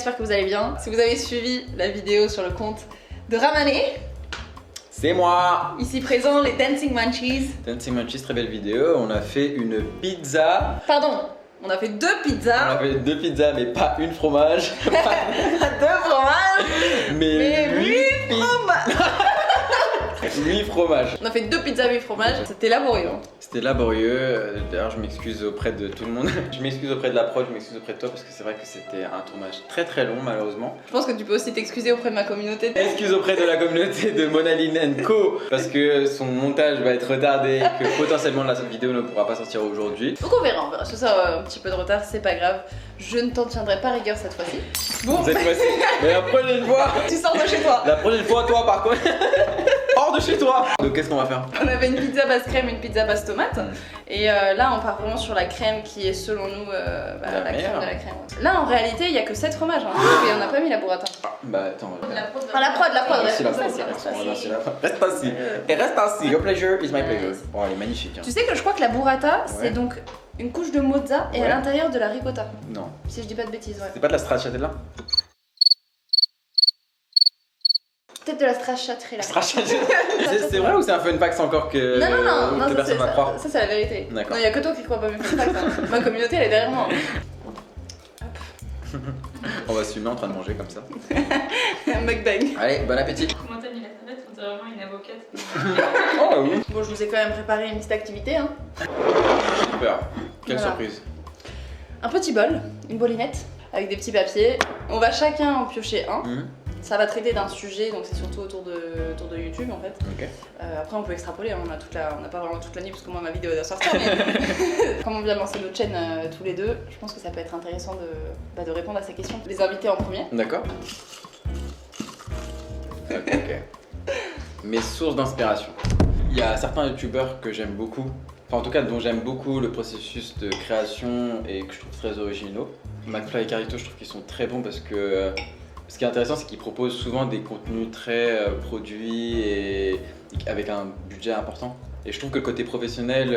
j'espère que vous allez bien. Si vous avez suivi la vidéo sur le compte de Ramané, c'est moi. Ici présent, les Dancing Munchies. Dancing Munchies, très belle vidéo. On a fait une pizza. Pardon, on a fait 2 pizzas. On a fait 2 pizzas, mais pas une fromage. 2 fromages. mais 8 fromages. 8 fromages. On a fait 2 pizzas 8 fromages. C'était laborieux. C'était laborieux. D'ailleurs, je m'excuse auprès de tout le monde. Je m'excuse auprès de la prod, je m'excuse auprès de toi parce que c'est vrai que c'était un tournage très très long, malheureusement. Je pense que tu peux aussi t'excuser auprès de ma communauté. Excuse auprès de la communauté de Monaline & Co parce que son montage va être retardé et que potentiellement la vidéo ne pourra pas sortir aujourd'hui. Donc on verra. Si ça a un petit peu de retard, c'est pas grave. Je ne t'en tiendrai pas rigueur cette fois-ci. Bon. Cette fois-ci. Mais la prochaine fois. Tu sors de chez toi. La prochaine fois, toi par contre. Hors de chez toi. Donc qu'est-ce qu'on va faire? On avait une pizza base crème et une pizza base tomate. Et là, on part vraiment sur la crème qui est selon nous la crème de la crème. Là, en réalité, il y a que 7 fromages. Hein. Et on n'a pas mis la burrata. Bah attends. La prod. Reste assis. Reste assis. Et reste assis. Your pleasure is my pleasure. Oh, elle est magnifique. Hein. Tu sais que je crois que la burrata, c'est donc une couche de mozza et à l'intérieur de la ricotta. Non. Si je dis pas de bêtises, ouais. C'est pas de la stracciatella? Peut-être de la stracciatella. C'est vrai ou c'est un fun fact encore que Non, personne va croire? Ça c'est la vérité. D'accord. Non, il y a que toi qui crois pas mes fun facts. Hein. Ma communauté elle est derrière moi. On va se fumer en train de manger comme ça. Un mukbang. Allez, bon appétit. Comment t'as mis la tablette? On dirait vraiment une avocate. Oh oui. Bon, je vous ai quand même préparé une petite activité. Hein. Super. Quelle Voilà. surprise. Un petit bol, une bolinette avec des petits papiers. On va chacun en piocher un. Ça va traiter d'un sujet, donc c'est surtout autour de YouTube en fait. Ok. Après on peut extrapoler, hein. On n'a pas vraiment toute la nuit parce que moi ma vidéo doit sortir. Mais comme on vient de lancer notre chaîne tous les deux, je pense que ça peut être intéressant de répondre à ces questions. Les invités en premier. D'accord. Ok. Mes sources d'inspiration. Il y a certains youtubeurs que j'aime beaucoup, enfin en tout cas dont j'aime beaucoup le processus de création et que je trouve très originaux. McFly et Carito, je trouve qu'ils sont très bons parce que ce qui est intéressant, c'est qu'ils proposent souvent des contenus très produits et avec un budget important. Et je trouve que le côté professionnel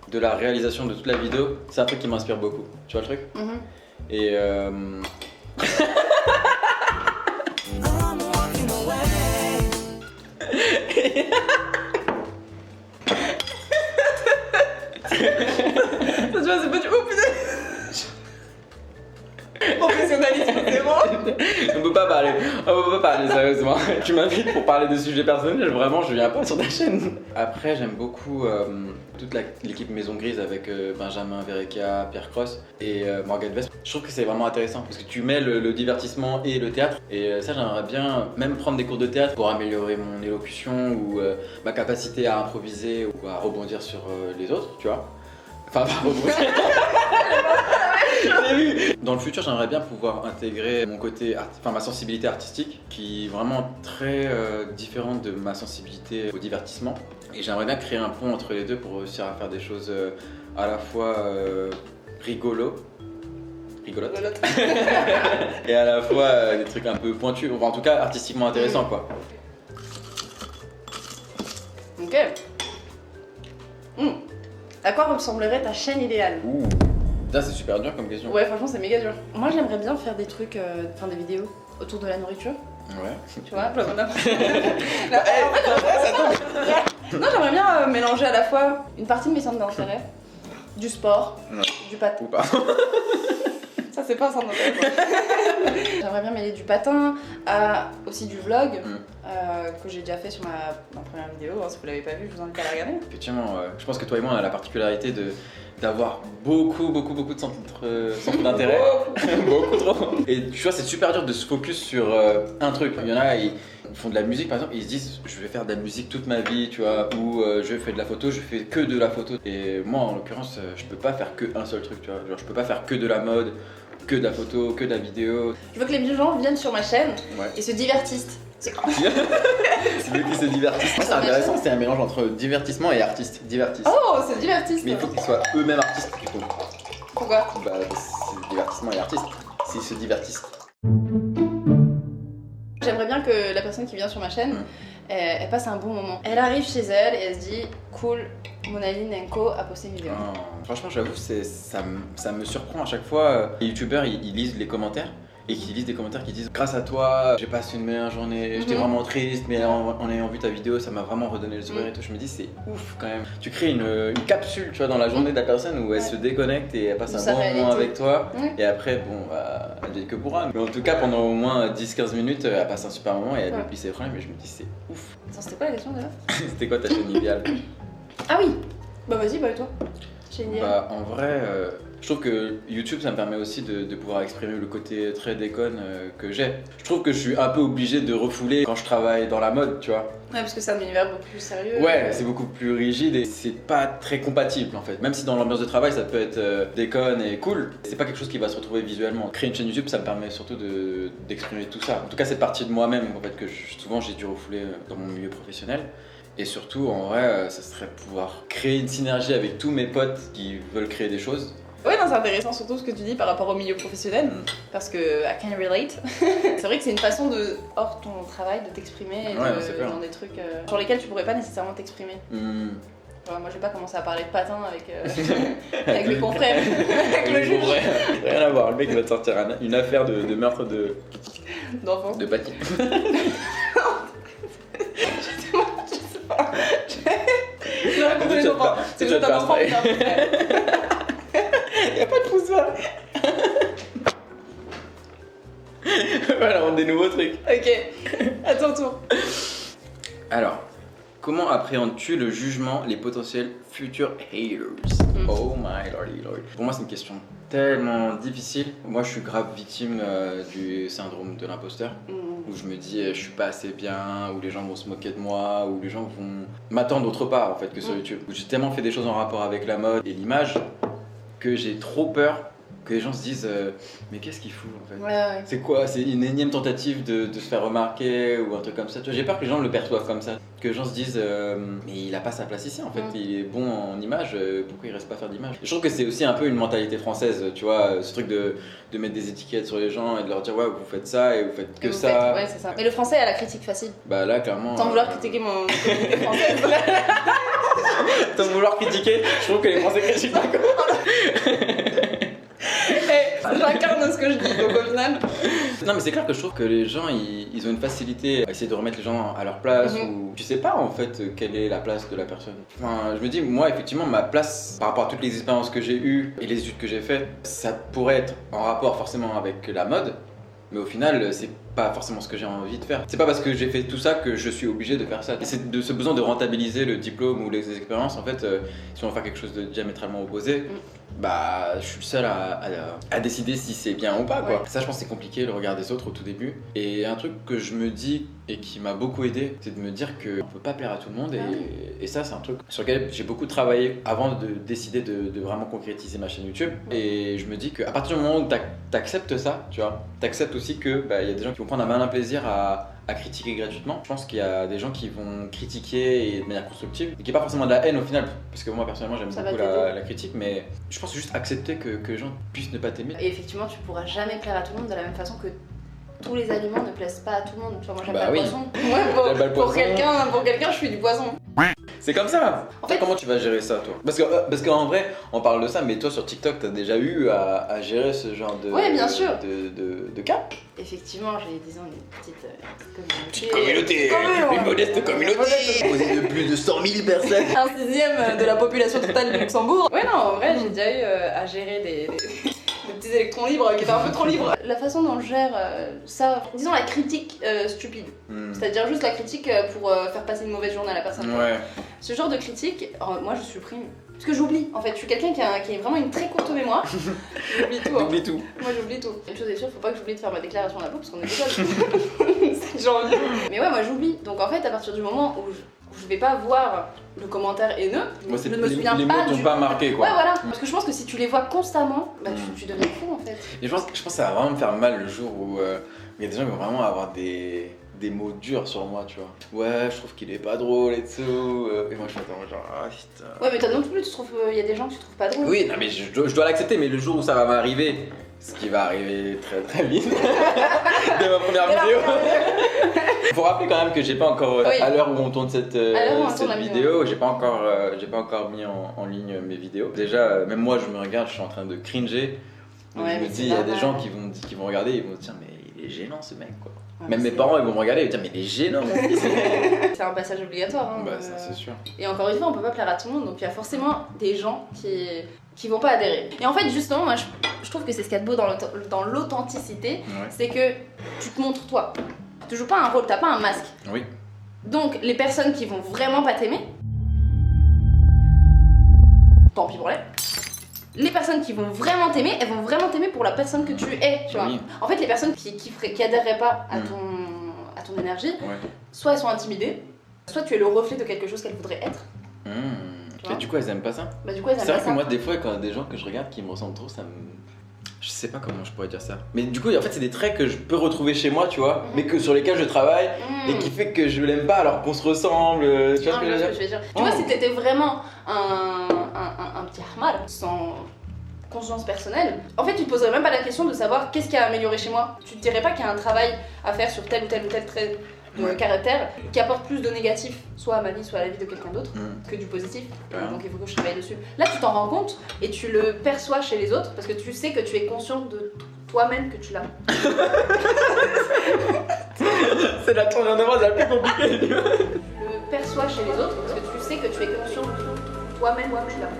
de la réalisation de toute la vidéo, c'est un truc qui m'inspire beaucoup. Tu vois le truc? Et Ça tu vois, c'est pas du oh putain. Professionnalisme, c'est bon. on peut pas parler sérieusement. Tu m'invites pour parler de sujets personnels, vraiment je viens pas sur ta chaîne. Après j'aime beaucoup toute l'équipe Maison Grise avec Benjamin Verrecka, Pierre Cross et Morgane West. Je trouve que c'est vraiment intéressant parce que tu mets le divertissement et le théâtre et ça j'aimerais bien même prendre des cours de théâtre pour améliorer mon élocution ou ma capacité à improviser ou à rebondir sur les autres, tu vois. Enfin, pas rebondir. Dans le futur, j'aimerais bien pouvoir intégrer mon côté, ma sensibilité artistique, qui est vraiment très différente de ma sensibilité au divertissement. Et j'aimerais bien créer un pont entre les deux pour réussir à faire des choses à la fois rigolotes et à la fois des trucs un peu pointus, enfin, en tout cas artistiquement intéressants quoi. Ok. À quoi ressemblerait ta chaîne idéale? Ouh, ça c'est super dur comme question. Ouais, franchement, c'est méga dur. Moi, j'aimerais bien faire des trucs, des vidéos autour de la nourriture. Ouais. Tu vois, Non, j'aimerais bien mélanger à la fois une partie de mes centres d'intérêt, du sport, du patin. Ou pas. Ça, c'est pas un centre d'intérêt. J'aimerais bien mêler du patin à aussi du vlog que j'ai déjà fait sur ma première vidéo. Hein, si vous l'avez pas vu, je vous invite à la regarder. Effectivement, je pense que toi et moi on a la particularité d'avoir beaucoup de centres d'intérêt. Beaucoup trop. Et tu vois, c'est super dur de se focus sur un truc. Il y en a, ils font de la musique par exemple, ils se disent je vais faire de la musique toute ma vie, tu vois, ou je fais de la photo, je fais que de la photo. Et moi en l'occurrence, je peux pas faire que un seul truc, tu vois. Genre, je peux pas faire que de la mode, que de la photo, que de la vidéo. Je veux que les gens viennent sur ma chaîne et se divertissent. C'est quoi? C'est eux qui se divertissent. C'est intéressant, c'est un mélange entre divertissement et artiste. Divertissent. Oh, c'est divertissement. Mais il faut qu'ils soient eux-mêmes artistes plutôt. Pourquoi? Bah, c'est divertissement et artiste. S'ils se divertissent. J'aimerais bien que la personne qui vient sur ma chaîne, elle passe un bon moment. Elle arrive chez elle et elle se dit cool, Monaline & Co a posté une vidéo. Franchement, j'avoue, ça me surprend à chaque fois. Les youtubeurs, ils lisent les commentaires et qui lisent des commentaires qui disent grâce à toi j'ai passé une meilleure journée, j'étais vraiment triste mais en ayant vu ta vidéo ça m'a vraiment redonné le sourire et tout. Je me dis c'est ouf quand même. Tu crées une capsule tu vois dans la journée de la personne où elle se déconnecte et elle passe un bon moment avec toi et après bon bah, elle dit que pourra. Mais en tout cas pendant au moins 10-15 minutes elle passe un super moment et elle oublie ses problèmes et je me dis c'est ouf. Attends, c'était quoi la question d'ailleurs? C'était quoi ta chaîne idéale? Ah oui. Bah vas-y, bah et toi? Chaîne idéale. Bah en vrai je trouve que YouTube ça me permet aussi de pouvoir exprimer le côté très déconne que j'ai. Je trouve que je suis un peu obligé de refouler quand je travaille dans la mode, tu vois. Ouais, parce que c'est un univers beaucoup plus sérieux. Ouais, c'est beaucoup plus rigide et c'est pas très compatible en fait. Même si dans l'ambiance de travail ça peut être déconne et cool, c'est pas quelque chose qui va se retrouver visuellement. Créer une chaîne YouTube ça me permet surtout d'exprimer tout ça. En tout cas cette partie de moi-même en fait que souvent j'ai dû refouler dans mon milieu professionnel. Et surtout en vrai ça serait pouvoir créer une synergie avec tous mes potes qui veulent créer des choses. Ouais, non, c'est intéressant surtout ce que tu dis par rapport au milieu professionnel, parce que I can relate. C'est vrai que c'est une façon de, hors ton travail, de t'exprimer dans des trucs sur lesquels tu pourrais pas nécessairement t'exprimer. Genre, moi, je vais pas commencer à parler de patins avec, avec mes confrères, avec le juge. Rien à voir, le mec il va te sortir une affaire de meurtre d'enfants. De Paty. Je sais pas. Je raconte les enfants. C'est juste un enfant. Y'a pas de poussoir. Voilà, on a des nouveaux trucs. Ok, à ton tour. Alors, comment appréhendes-tu le jugement, les potentiels futurs haters? Oh my lordy lord. Pour moi, c'est une question tellement difficile. Moi, je suis grave victime du syndrome de l'imposteur. Où je me dis, je suis pas assez bien, où les gens vont se moquer de moi, où les gens vont m'attendre autre part en fait que sur YouTube. Où j'ai tellement fait des choses en rapport avec la mode et l'image que j'ai trop peur que les gens se disent mais qu'est-ce qu'il fout en fait? Ouais. C'est quoi? C'est une énième tentative de se faire remarquer ou un truc comme ça. Tu vois, j'ai peur que les gens le perçoivent comme ça. Que les gens se disent mais il a pas sa place ici en fait, il est bon en image, pourquoi il reste pas faire d'image? Je trouve que c'est aussi un peu une mentalité française, tu vois, ce truc de mettre des étiquettes sur les gens et de leur dire ouais vous faites ça et vous faites que ça. Ouais c'est ça. Mais le français a la critique facile. Bah là clairement. Sans vouloir critiquer mon communauté française. Sans vouloir critiquer, je trouve que les Français critiquent pas. J'incarne ce que je dis, donc au final. Non mais c'est clair que je trouve que les gens ils ont une facilité à essayer de remettre les gens à leur place ou tu sais pas en fait quelle est la place de la personne. Enfin je me dis moi effectivement ma place par rapport à toutes les expériences que j'ai eues et les études que j'ai faites, ça pourrait être en rapport forcément avec la mode. Mais au final, c'est pas forcément ce que j'ai envie de faire. C'est pas parce que j'ai fait tout ça que je suis obligé de faire ça. Et c'est de ce besoin de rentabiliser le diplôme ou les expériences. En fait, si on veut faire quelque chose de diamétralement opposé, bah je suis le seul à décider si c'est bien ou pas quoi. Ouais. Ça je pense c'est compliqué le regard des autres au tout début. Et un truc que je me dis et qui m'a beaucoup aidé, c'est de me dire qu'on peut pas plaire à tout le monde et ça c'est un truc sur lequel j'ai beaucoup travaillé avant de décider de vraiment concrétiser ma chaîne YouTube. Et je me dis qu'à partir du moment où t'acceptes ça, tu vois, t'acceptes aussi que y a des gens qui vont prendre un malin plaisir à critiquer gratuitement. Je pense qu'il y a des gens qui vont critiquer et de manière constructive et qui n'est pas forcément de la haine au final, parce que moi personnellement j'aime beaucoup la critique, mais je pense juste accepter que les gens puissent ne pas t'aimer. Et effectivement tu pourras jamais plaire à tout le monde de la même façon que tous les aliments ne plaisent pas à tout le monde. Tu vois, moi j'aime pas le poisson. Ouais, pour quelqu'un je suis du poisson. C'est comme ça. En fait, comment tu vas gérer ça toi? Parce qu'en vrai, on parle de ça, mais toi sur TikTok, t'as déjà eu à gérer ce genre de bien sûr. de cas? Effectivement, j'ai disons une petite communauté. Une modeste communauté composée de plus de 100 000 personnes. Un sixième de la population totale du Luxembourg. Ouais non, en vrai, j'ai déjà eu à gérer des petits électrons libres qui étaient un peu trop libres. La façon dont je gère ça, disons la critique stupide. C'est-à-dire juste la critique pour faire passer une mauvaise journée à la personne. Ouais. Ce genre de critique, moi je supprime. Parce que j'oublie en fait, je suis quelqu'un qui a vraiment une très courte mémoire. J'oublie tout. J'oublie tout. Moi j'oublie tout. Une chose est sûre, faut pas que j'oublie de faire ma déclaration d'impôt parce qu'on est déjà. C'est genre. Mais ouais, moi j'oublie. Donc en fait, à partir du moment où je vais pas voir le commentaire haineux, je ne me souviens les pas mots t'ont pas marqué quoi. Ouais voilà, parce que je pense que si tu les vois constamment, bah tu deviens fou en fait. Et je pense que ça va vraiment me faire mal le jour où il y a des gens qui vont vraiment avoir des mots durs sur moi, tu vois. Ouais, je trouve qu'il est pas drôle et tout. Et moi je suis genre ah putain. Ouais, mais toi non plus, tu trouves il y a des gens que tu trouves pas drôles. Oui, non mais je dois l'accepter, mais le jour où ça va m'arriver, ce qui va arriver très très vite de ma première vidéo. Faut rappeler quand même que j'ai pas encore à l'heure où on tourne cette vidéo, j'ai pas encore mis en ligne mes vidéos. Déjà même moi je me regarde, je suis en train de cringer Donc je me dis, il y a des gens qui vont regarder, ils vont se dire, mais il est gênant ce mec, quoi. Ouais, même mes parents, ils vont me regarder et me dire, mais il est gênant, mon fils. C'est un passage obligatoire. Hein, bah, ça, c'est sûr. Et encore une fois, on peut pas plaire à tout le monde, donc il y a forcément des gens qui vont pas adhérer. Et en fait, justement, moi, je trouve que c'est ce qu'il y a de beau dans l'authenticité, c'est que tu te montres toi. Tu joues pas un rôle, t'as pas un masque. Oui. Donc, les personnes qui vont vraiment pas t'aimer, tant pis pour elles. Les personnes qui vont vraiment t'aimer, elles vont vraiment t'aimer pour la personne que tu es, tu vois. Oui. En fait, les personnes qui adhéreraient pas à ton énergie, soit elles sont intimidées, soit tu es le reflet de quelque chose qu'elles voudraient être. Et du coup, elles aiment pas ça. Bah, du coup, elles aiment pas ça. C'est vrai que moi, des fois, quand il y a des gens que je regarde qui me ressemblent trop, ça me... Je sais pas comment je pourrais dire ça. Mais du coup, en fait, c'est des traits que je peux retrouver chez moi, tu vois, mais sur lesquels je travaille et qui fait que je l'aime pas alors qu'on se ressemble. Tu vois ce que je veux dire? Tu vois, si t'étais vraiment un petit Ahmad sans conscience personnelle, en fait, tu te poserais même pas la question de savoir qu'est-ce qu'il y a à améliorer chez moi. Tu te dirais pas qu'il y a un travail à faire sur tel ou tel trait de caractère qui apporte plus de négatif, soit à ma vie, soit à la vie de quelqu'un d'autre, que du positif. Donc il faut que je travaille dessus. Là, tu t'en rends compte et tu le perçois chez les autres parce que tu sais que tu es conscient de toi-même que tu l'as. C'est la tournure de phrase la plus compliquée. Tu le perçois chez les autres parce que tu sais que tu es conscient de toi-même que tu l'as.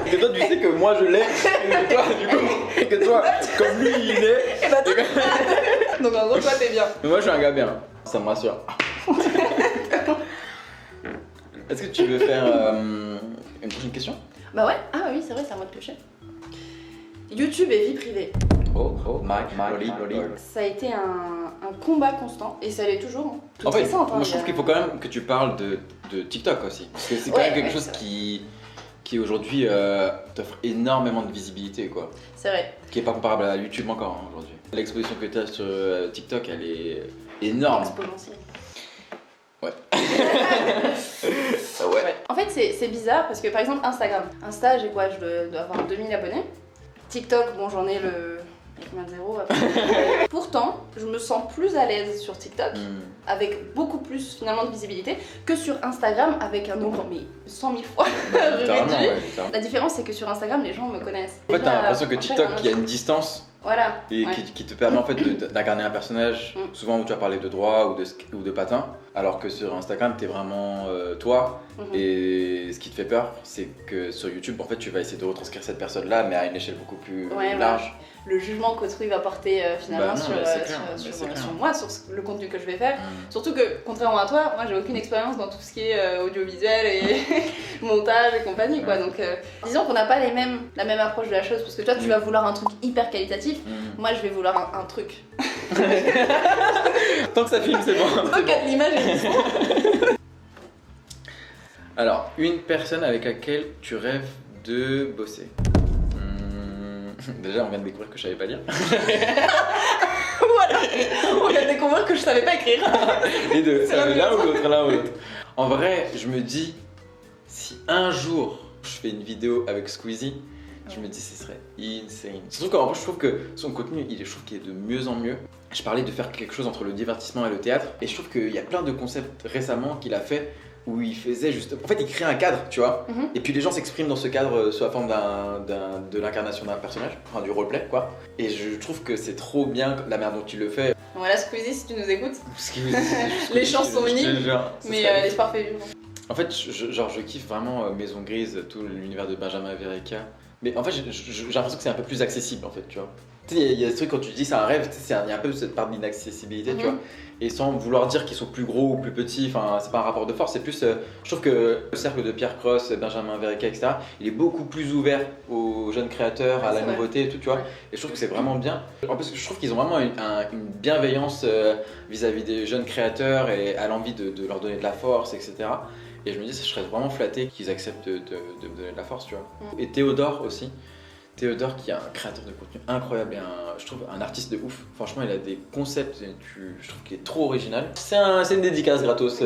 Et que toi, tu sais que moi je l'ai, et que toi, du coup, et que toi, comme lui il est. Et bah, donc en gros, toi t'es bien. Mais moi je suis un gars bien, ça me rassure. Est-ce que tu veux faire une prochaine question? Bah ouais, ah oui, c'est vrai, c'est à moi de piocher. YouTube et vie privée. Ça a été un combat constant et ça l'est toujours. En fait, moi je trouve qu'il faut quand même que tu parles de TikTok aussi. Parce que c'est quand même quelque chose qui aujourd'hui t'offre énormément de visibilité, quoi. C'est vrai. Qui est pas comparable à YouTube encore aujourd'hui. L'exposition que tu as sur TikTok, elle est énorme. Exponentielle. Ouais. En fait, c'est bizarre parce que par exemple, Instagram. Insta, j'ai quoi? Je dois avoir 2000 abonnés. TikTok, bon, j'en ai le. Combien de zéros après. Pourtant, je me sens plus à l'aise sur TikTok, avec beaucoup plus finalement de visibilité, que sur Instagram avec un nombre 100 000 fois réduit. La différence, c'est que sur Instagram, les gens me connaissent. En fait, t'as l'impression que TikTok, il y a une distance. Voilà. Et qui te permet en fait d'incarner un personnage, souvent où tu vas parler de droit ou de patin, alors que sur Instagram, t'es vraiment toi. Et ce qui te fait peur, c'est que sur YouTube, en fait, tu vas essayer de retranscrire cette personne-là, mais à une échelle beaucoup plus large. Le jugement qu'autrui va porter finalement sur moi, sur le contenu que je vais faire. Surtout que, contrairement à toi, moi j'ai aucune expérience dans tout ce qui est audiovisuel et montage et compagnie, quoi. Donc disons qu'on n'a pas la même approche de la chose, parce que toi tu vas vouloir un truc hyper qualitatif, moi je vais vouloir un truc. Tant que ça filme, c'est bon. Tant que l'image est Alors, une personne avec laquelle tu rêves de bosser. Déjà, on vient de découvrir que je savais pas lire. Voilà, on vient de découvrir que je savais pas écrire. Les deux, l'un ou l'autre. En vrai, je me dis, si un jour je fais une vidéo avec Squeezie, je me dis ce serait insane. Surtout qu'en plus, je trouve que son contenu, je trouve qu'il est de mieux en mieux. Je parlais de faire quelque chose entre le divertissement et le théâtre, et je trouve qu'il y a plein de concepts récemment qu'il a fait où il faisait juste... En fait, il crée un cadre, tu vois, et puis les gens s'expriment dans ce cadre sous la forme de l'incarnation d'un personnage, enfin du roleplay, quoi. Et je trouve que c'est trop bien la manière dont tu le fais. Voilà, Squeezie, si tu nous écoutes. Les chances sont minimes, mais l'espoir fait vivre. En fait, je kiffe vraiment Maison Grise, tout l'univers de Benjamin Verrecka. Mais en fait, j'ai l'impression que c'est un peu plus accessible, en fait, tu vois. Tu sais, il y a ce truc quand tu dis c'est un rêve, il y a un peu cette part d'inaccessibilité, tu vois. Et sans vouloir dire qu'ils sont plus gros ou plus petits, enfin, c'est pas un rapport de force, c'est plus. Je trouve que le cercle de Pierre Cross, Benjamin Verrecka, etc., il est beaucoup plus ouvert aux jeunes créateurs, à la nouveauté et tout, tu vois. Et je trouve que c'est vraiment bien. En plus, je trouve qu'ils ont vraiment une bienveillance vis-à-vis des jeunes créateurs et à l'envie de leur donner de la force, etc. Et je me dis, je serais vraiment flatté qu'ils acceptent de me donner de la force, tu vois. Et Théodore aussi. Théodore qui est un créateur de contenu incroyable et je trouve un artiste de ouf. Franchement, il a des concepts, je trouve qu'il est trop original. C'est une dédicace gratos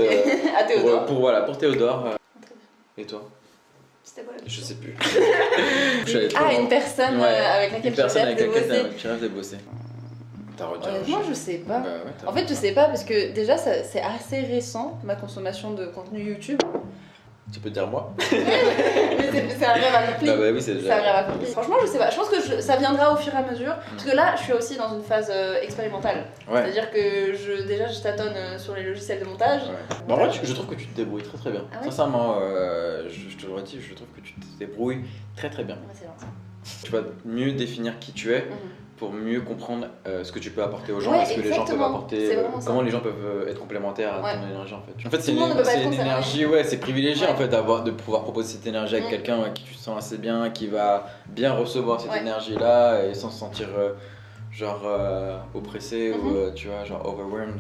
à Théodore. Pour Théodore. Et toi? C'était quoi? Je sais plus. Une personne avec laquelle tu rêves de bosser. Honnêtement, je sais pas. En fait, je sais pas parce que déjà, c'est assez récent ma consommation de contenu YouTube. Tu peux te dire moi. Mais c'est un rêve accompli. Bah oui, c'est un rêve accompli. Franchement, je sais pas. Je pense que ça viendra au fur et à mesure. Parce que là, je suis aussi dans une phase expérimentale. Ouais. C'est-à-dire que déjà, je tâtonne sur les logiciels de montage. Ouais. Bon, en vrai, je trouve que tu te débrouilles très très bien. Ah ouais. Sincèrement, je te l'aurais dit, je trouve que tu te débrouilles très très bien. Ouais, c'est gentil. Tu vas mieux définir qui tu es. Pour mieux comprendre ce que tu peux apporter aux gens, ouais, ce que les gens peuvent apporter, comment les gens peuvent être complémentaires à ton énergie en fait. En fait, c'est une énergie, ouais, c'est privilégié en fait de pouvoir proposer cette énergie avec quelqu'un avec qui tu te sens assez bien, qui va bien recevoir cette énergie-là et sans se sentir genre oppressé ou tu vois, genre overwhelmed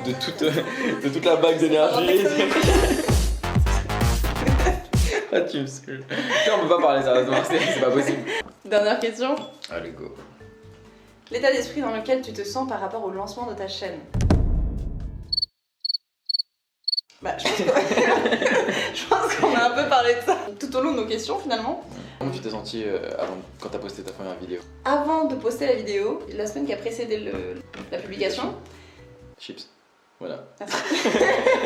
de toute la vague d'énergie. Ah, tu me saoules. On peut pas parler sérieusement, c'est pas possible. Dernière question. Allez, go. L'état d'esprit dans lequel tu te sens par rapport au lancement de ta chaîne. Bah, je pense qu'on a un peu parlé de ça tout au long de nos questions finalement. Comment tu t'es senti quand t'as posté ta première vidéo? Avant de poster la vidéo, la semaine qui a précédé la publication. Chips. Voilà.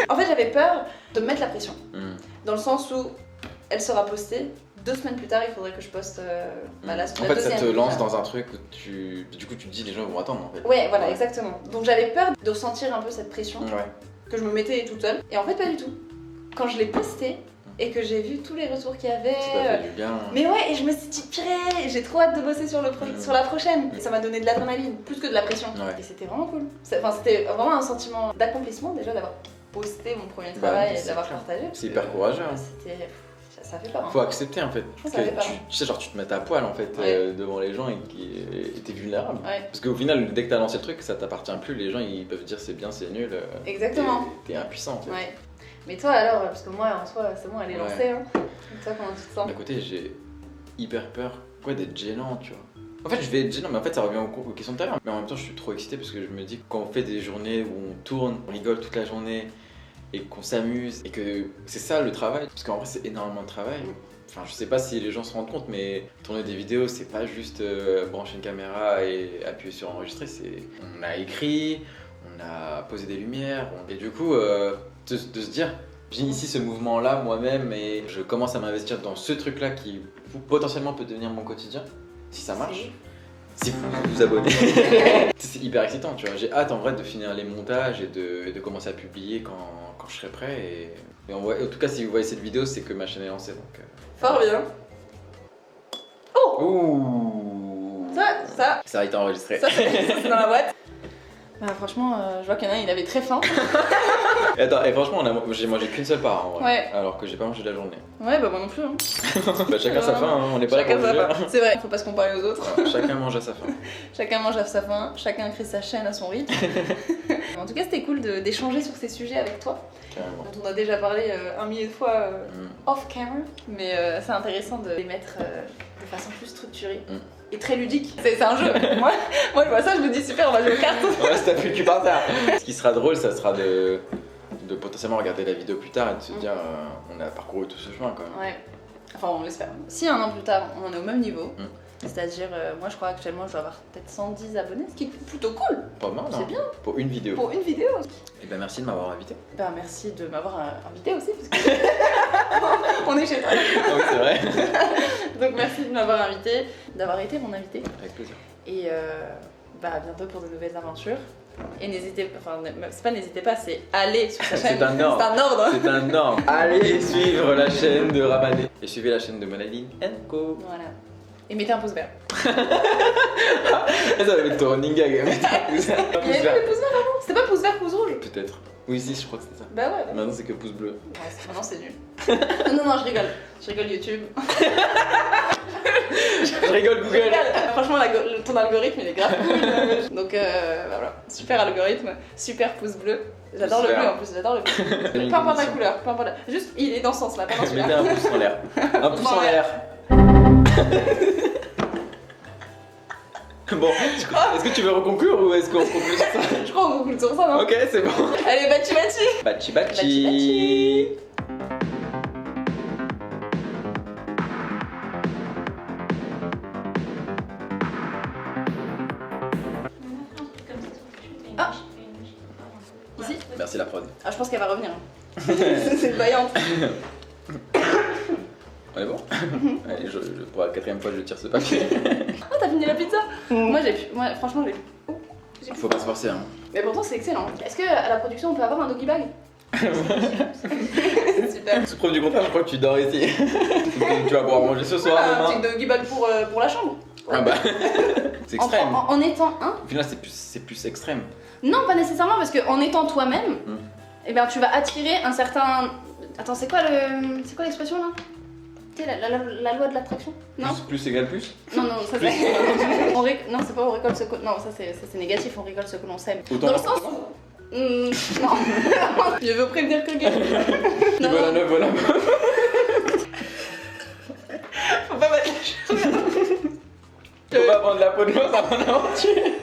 En fait, j'avais peur de me mettre la pression. Dans le sens où elle sera postée. 2 semaines plus tard, il faudrait que je poste la deuxième. En fait, ça te lance dans un truc où du coup, tu te dis les gens vont attendre en fait. Ouais, voilà, exactement. Donc j'avais peur de ressentir un peu cette pression que je me mettais toute seule. Et en fait, pas du tout. Quand je l'ai posté et que j'ai vu tous les retours qu'il y avait. Ça t'a fait du bien. Mais ouais, et je me suis dit, purée, j'ai trop hâte de bosser sur la prochaine. Et ça m'a donné de l'adrénaline, plus que de la pression. Et c'était vraiment cool. Enfin, c'était vraiment un sentiment d'accomplissement déjà d'avoir posté mon premier travail et de l'avoir partagé. C'est hyper courageux. C'était. Ça fait peur. Faut accepter en fait. Ça fait peur. Tu sais, genre tu te mets à poil en fait devant les gens et t'es vulnérable. Ouais. Parce qu'au final, dès que t'as lancé le truc, ça t'appartient plus. Les gens ils peuvent dire c'est bien, c'est nul. Exactement. T'es impuissant en fait. Ouais. Mais toi alors, parce que moi en soi, c'est bon, elle est lancée. Hein. Et toi, comment tu te sens? D'un côté, j'ai hyper peur d'être gênant, tu vois. En fait, je vais être gênant, mais en fait, ça revient aux questions de tout à l'heure. Mais en même temps, je suis trop excité parce que je me dis que quand on fait des journées où on tourne, on rigole toute la journée et qu'on s'amuse et que c'est ça le travail. Parce qu'en vrai, c'est énormément de travail. Enfin, je sais pas si les gens se rendent compte, mais tourner des vidéos, c'est pas juste brancher une caméra et appuyer sur enregistrer. On a écrit, on a posé des lumières, et du coup, de se dire, j'initie ce mouvement-là moi-même et je commence à m'investir dans ce truc-là qui potentiellement peut devenir mon quotidien, si ça marche. Si vous vous abonnez. C'est hyper excitant, tu vois. J'ai hâte en vrai de finir les montages et de commencer à publier quand je serai prêt. Et en tout cas, si vous voyez cette vidéo, c'est que ma chaîne est lancée. Donc, Fort bien. Oh. Ouh. Ça a été enregistré. Ça c'est dans la boîte. Bah, franchement, je vois qu'il y en a un, il avait très faim. Et attends, et franchement, j'ai mangé qu'une seule part en vrai. Ouais. Alors que j'ai pas mangé de la journée. Ouais, bah moi non plus. Hein. Bah, chacun sa faim, hein. On n'est pas là pour juger. C'est vrai, faut pas se comparer aux autres. Ouais, chacun mange à sa faim. Chacun mange à sa faim, chacun crée sa chaîne à son rythme. En tout cas, c'était cool d'échanger sur ces sujets avec toi. Carrément. Dont on a déjà parlé 1 millier de fois off camera. Mais c'est intéressant de les mettre de façon plus structurée. Et très ludique. C'est un jeu. moi, je vois ça, je me dis super, on va jouer aux cartes. Ouais, ça fait le cul par terre. Ce qui sera drôle, ça sera de potentiellement regarder la vidéo plus tard et de se dire on a parcouru tout ce chemin quand même. Ouais. Enfin, on l'espère. Si 1 an plus tard, on en est au même niveau, c'est-à-dire, moi je crois actuellement je dois avoir peut-être 110 abonnés, ce qui est plutôt cool. Pas mal, c'est bien. Pour une vidéo. Pour une vidéo. Et ben merci de m'avoir invité. Ben merci de m'avoir invité aussi, parce que on est chez toi. Ah oui, c'est vrai. Donc merci de m'avoir invité, d'avoir été mon invité. Avec plaisir. Et à bientôt pour de nouvelles aventures. Et n'hésitez pas, c'est aller sur sa chaîne. C'est un ordre. C'est un ordre. C'est un ordre. Allez suivre la chaîne de Ramané. Et suivez la chaîne de Monaline & Co. Voilà. Et mettez un pouce vert. Ça va être ton running gag. Il y avait pas les pouces verts avant. C'était pas pouce vert, pouce rouge. Peut-être. Oui, si, je crois que c'était ça. Bah ouais. Maintenant, c'est que pouce bleu. Ouais, maintenant c'est nul. Non, je rigole. Je rigole YouTube. Je rigole Google. Franchement, ton algorithme il est grave cool. Donc voilà, super algorithme, super pouce bleu. J'adore le bleu en plus, j'adore le bleu. Peu importe la couleur, peu importe. Juste, il est dans ce sens là, pas dans celui-là. Mettez un pouce en l'air. Un pouce en l'air. Bon, est-ce que tu veux reconclure ou est-ce qu'on conclut sur ça? Je crois qu'on conclut sur ça, non? Ok, c'est bon. Allez, bachi bachi. Bachi bachi. Ici? Merci la prod. Ah, je pense qu'elle va revenir. C'est vaillante. On est bon? Allez, pour la 4ème fois, je tire ce papier. Oh, t'as fini la pizza? Moi, franchement, j'ai. Faut pas se forcer, hein. Mais pourtant, c'est excellent. Est-ce qu'à la production, on peut avoir un doggy bag? C'est super. Sous preuve du contraire, je crois que tu dors ici. Tu vas pouvoir manger ce soir, Un demain. petit doggy bag pour la chambre. Ah bah. C'est extrême. En étant un. Au final, c'est plus extrême. Non, pas nécessairement, parce qu'en étant toi-même, eh ben, tu vas attirer un certain. Attends, c'est quoi l'expression là? Tu sais, la loi de l'attraction? Non. Plus égale plus? Non, ça c'est. Non, c'est pas on récolte ce que. Non, ça c'est négatif, on récolte ce que l'on sème. Autant dans le sens où. Non. Je veux prévenir quelqu'un. Qui vole un œuf, voilà. Faut pas mettre la chose. Faut pas prendre la peau de l'ours avant d'avoir tué.